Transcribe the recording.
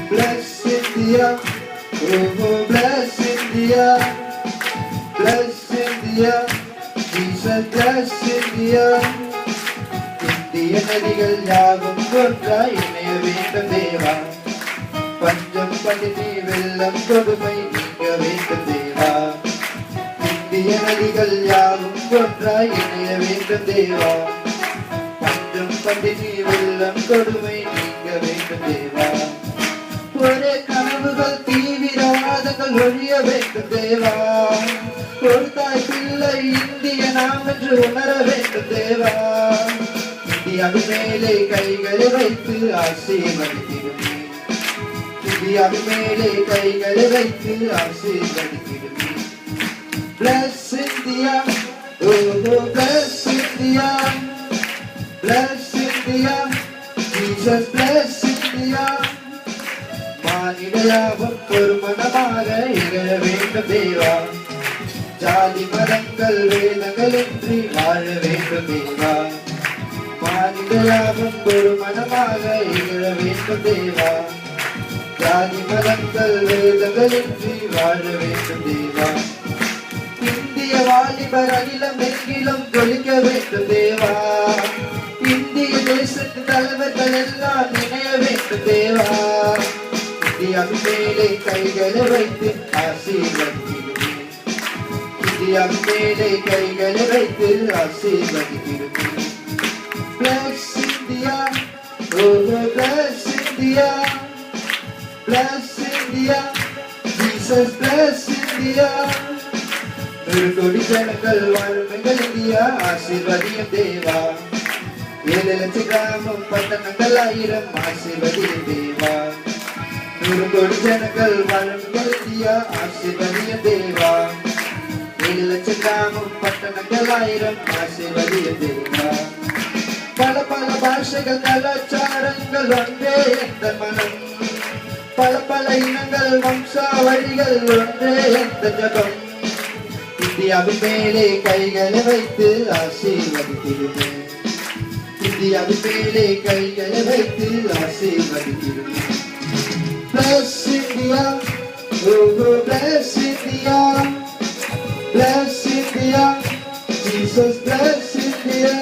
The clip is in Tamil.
Bless India, oh bless India, bless India, Jesus bless India. இந்திய நதிகள் யாவும் ஒன்றாய் இணைய வேண்டும் தேவா, பஞ்சம் பட்டினி வெள்ளம் கொடுமை நீங்க வேண்டும் தேவா. இந்திய நதிகள் யாவும் ஒன்றாய் இணைய வேண்டும் தேவா, பஞ்சம் பட்டினி வெள்ளம் கொடுமை நீங்க வேண்டும் தேவா. ஒரே கனவுகள் தீவிரவாதங்கள் ஒழிய வேண்டும் தேவா, ஒரு தாய் பிள்ளை இந்திய நாம் என்று உணர வேண்டும் தேவா. இந்தியாவின் மேலே கைகளை வைத்து ஆசீர்வதித்திடுமே, இந்தியாவின் மேலே கைகளை வைத்து ஆசீர்வதித்திடுமே. Bless India, oh bless India, bless India, Jesus bless India. மானிட யாவும் ஒரு மனமாக இகழ வேண்டும் தேவா, ஜாதி மதங்கள் வேதங்களின்றி வாழ வேண்டும் தேவா. மானிட யாவும் ஒரு மனமாக இகழ வேண்டும் தேவா, ஜாதி மதங்கள் வேதங்களின்றி வாழ வேண்டும் தேவா. இந்திய வாலிபர் அகிலம் எங்கிலும் கொலிக்க வேண்டும் தேவா, இந்திய தேசத்து தலைவர்கள் எல்லாம் இணைய வேண்டும் தேவா. இந்தியாவின் மேலே கைகளை வைத்து ஆசீர்வதித்திடுமே, இந்தியாவின் மேலே கைகளை வைத்து ஆசீர்வதித்திடுமே. Bless India, oh bless India, bless India, Jesus bless India. ஒரு கோடி ஜனங்கள் வாழும் எங்கள் இந்தியா ஆசீர்வதியும் தேவா, 7 லட்சம் கிராமம் பட்டணங்கள் 1000 ஆசீர்வதியும் தேவா. 100 கோடி ஜனங்கள் வாழும் எங்கள் இந்தியா ஆசீர்வதியும் தேவா, 7 லட்சம் கிராமம் பட்டணங்கள் 1000 ஆசீர்வதியும் தேவா. பல பல பாஷைகள் கலாச்சாரங்கள் ஒன்றே எந்த மனம், பல பல இனங்கள் வம்சாவழிகள் ஒன்றே எந்த ஜபம். இந்தியாவின் மேலே கைகளை வைத்து ஆசீர்வதித்திடுமே, இந்தியாவின் மேலே கைகளை வைத்து ஆசீர்வதித்திடுமே. Bless India, oh bless India, bless India, Jesus bless India.